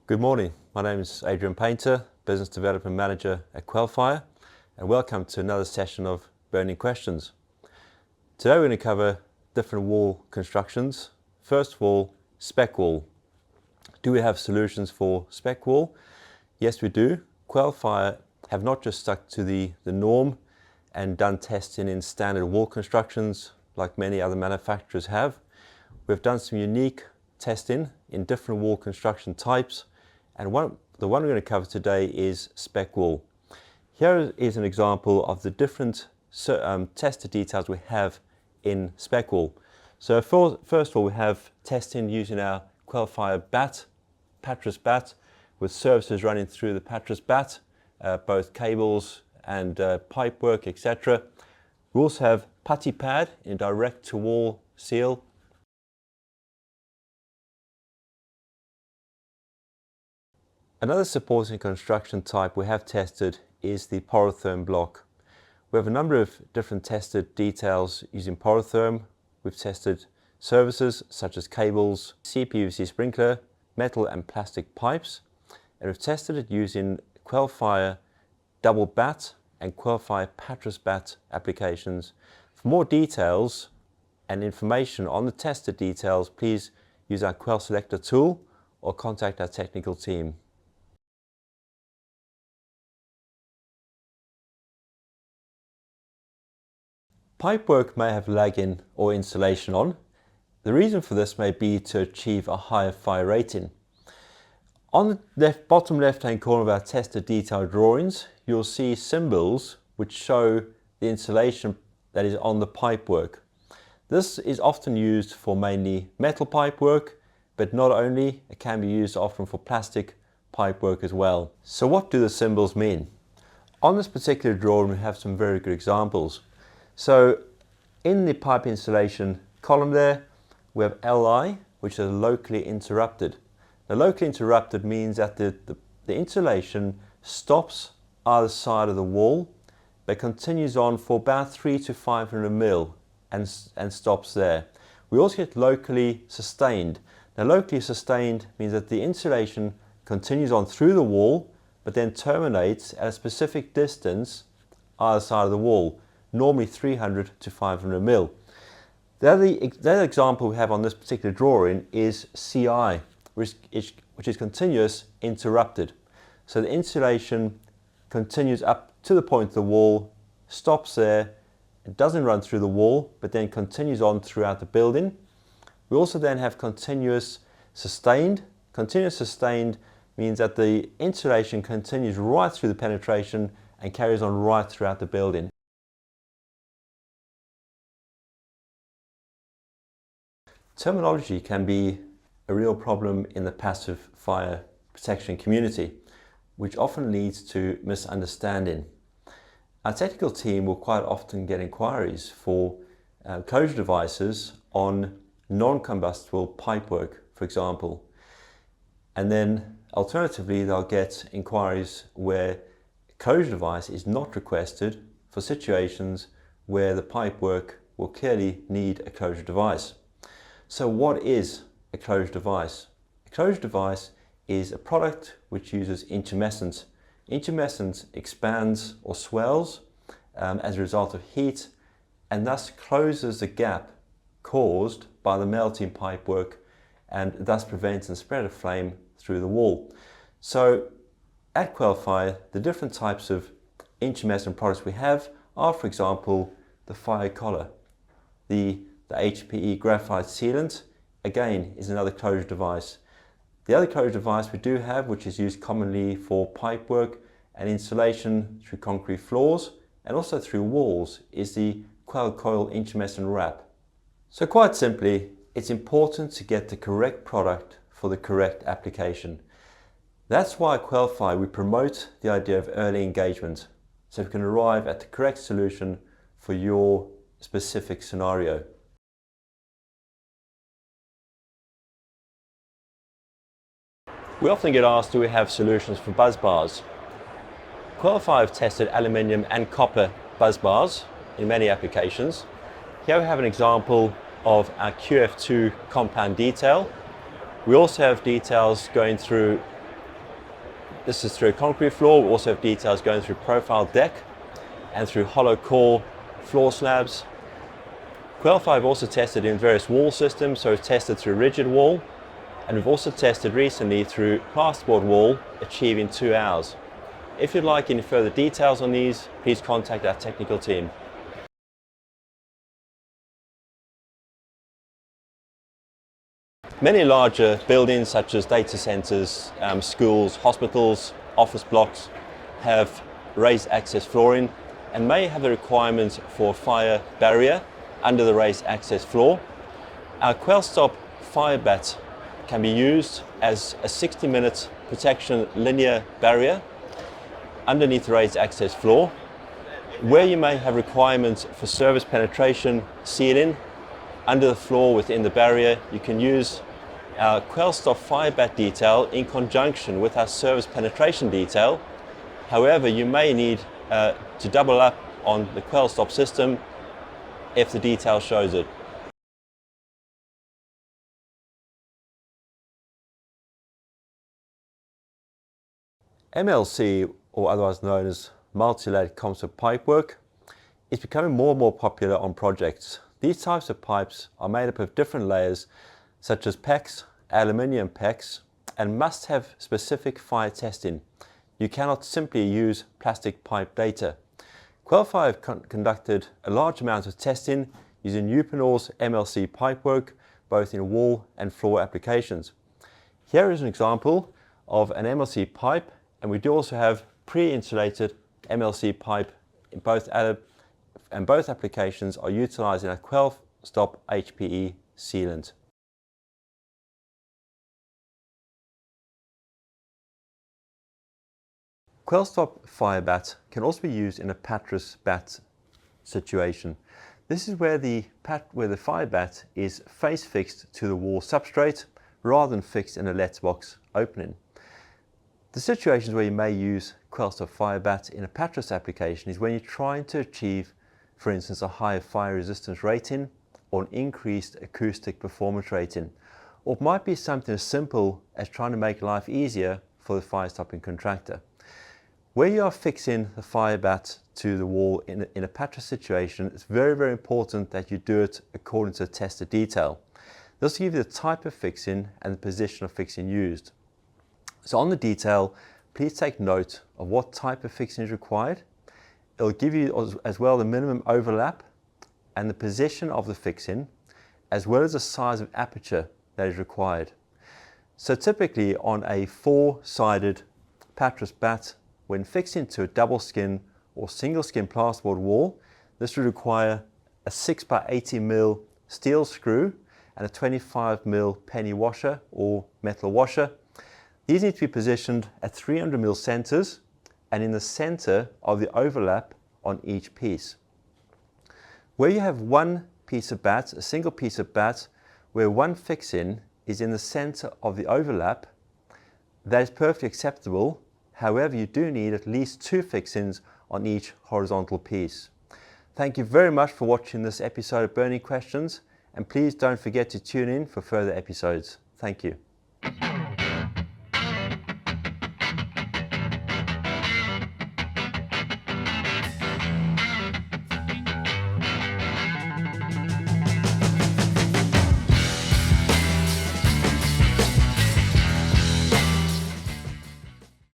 Good morning, my name is Adrian Paynter, Business Development Manager at Quellfire, and welcome to another session of Burning Questions. Today we're going to cover different wall constructions. First of all, Specwall. Do we have solutions for Specwall? Yes, we do. Quellfire have not just stuck to the norm and done testing in standard wall constructions like many other manufacturers have. We've done some unique testing in different wall construction types, and the one we're going to cover today is Specwall. Here is an example of the different tested details we have in Specwall. So first of all, we have testing using our Quellfire pattress bat, with services running through the pattress bat, both cables and pipework, etc. We also have putty pad in direct to wall seal. Another supporting construction type we have tested is the Porotherm block. We have a number of different tested details using Porotherm. We've tested services such as cables, CPVC sprinkler, metal and plastic pipes, and we've tested it using Quellfire double bat and Quellfire pattress bat applications. For more details and information on the tested details, please use our Quell Selector tool or contact our technical team. Pipework may have lagging or insulation on. The reason for this may be to achieve a higher fire rating. On the bottom left hand corner of our tested detail drawings, you'll see symbols which show the insulation that is on the pipework. This is often used for mainly metal pipework, but not only, it can be used often for plastic pipework as well. So what do the symbols mean? On this particular drawing we have some very good examples. So in the pipe insulation column there, we have Li, which is locally interrupted. Now locally interrupted means that the insulation stops either side of the wall, but continues on for about 300 to 500 mil and stops there. We also get locally sustained. Now locally sustained means that the insulation continues on through the wall, but then terminates at a specific distance either side of the wall, normally 300 to 500 mil. The other example we have on this particular drawing is CI, which is continuous interrupted. So the insulation continues up to the point of the wall, stops there, it doesn't run through the wall, but then continues on throughout the building. We also then have continuous sustained. Continuous sustained means that the insulation continues right through the penetration and carries on right throughout the building. Terminology can be a real problem in the passive fire protection community, which often leads to misunderstanding. Our technical team will quite often get inquiries for closure devices on non-combustible pipework, for example. And then alternatively, they'll get inquiries where a closure device is not requested for situations where the pipework will clearly need a closure device. So what is a closure device? A closure device is a product which uses intumescence. Intumescence expands or swells as a result of heat, and thus closes the gap caused by the melting pipework, and thus prevents the spread of flame through the wall. So at Quellfire, the different types of intumescent products we have are, for example, the fire collar, the HPE graphite sealant, again, is another closure device. The other closure device we do have, which is used commonly for pipework and insulation through concrete floors and also through walls, is the Quell Coil intumescent wrap. So quite simply, it's important to get the correct product for the correct application. That's why at Quellfire we promote the idea of early engagement, so we can arrive at the correct solution for your specific scenario. We often get asked, do we have solutions for busbars? Quellfire have tested aluminium and copper busbars in many applications. Here we have an example of our QF2 compound detail. We also have details going through This is through a concrete floor. We also have details going through profile deck and through hollow core floor slabs. Quell5 I've also tested in various wall systems, so we've tested through rigid wall, and we've also tested recently through plasterboard wall, achieving 2 hours. If you'd like any further details on these, please contact our technical team. Many larger buildings such as data centers, schools, hospitals, office blocks have raised access flooring and may have the requirement for fire barrier under the raised access floor. Our QuellStop fire bat can be used as a 60-minute protection linear barrier underneath the raised access floor. Where you may have requirements for surface penetration sealing under the floor within the barrier, you can use our QuellStop fire bat detail in conjunction with our surface penetration detail. However, you may need to double up on the QuellStop system if the detail shows it. MLC, or otherwise known as multi-layered composite pipework, is becoming more and more popular on projects. These types of pipes are made up of different layers such as PEX, aluminium PEX, and must have specific fire testing. You cannot simply use plastic pipe data. Quell5 conducted a large amount of testing using Uponor's MLC pipework, both in wall and floor applications. Here is an example of an MLC pipe, and we do also have pre-insulated MLC pipe in both applications are utilizing a QuellStop HPE sealant. QuellStop fire bat can also be used in a pattress bat situation. This is where the fire bat is face fixed to the wall substrate rather than fixed in a letterbox opening. The situations where you may use QuellStop fire bat in a pattress application is when you're trying to achieve, for instance, a higher fire resistance rating or an increased acoustic performance rating. Or it might be something as simple as trying to make life easier for the fire stopping contractor. Where you are fixing the fire bat to the wall in a pattress situation, it's very, very important that you do it according to the tested detail. This will give you the type of fixing and the position of fixing used. So on the detail, please take note of what type of fixing is required. It will give you as well the minimum overlap and the position of the fixing, as well as the size of aperture that is required. So typically on a 4-sided pattress bat, when fixing to a double skin or single skin plasterboard wall, this would require a 6x80mm steel screw and a 25mm penny washer or metal washer. These need to be positioned at 300mm centers and in the center of the overlap on each piece. Where you have one piece of bat, a single piece of bat, where one fixing is in the center of the overlap, that is perfectly acceptable. However, you do need at least 2 fixings on each horizontal piece. Thank you very much for watching this episode of Burning Questions, and please don't forget to tune in for further episodes. Thank you.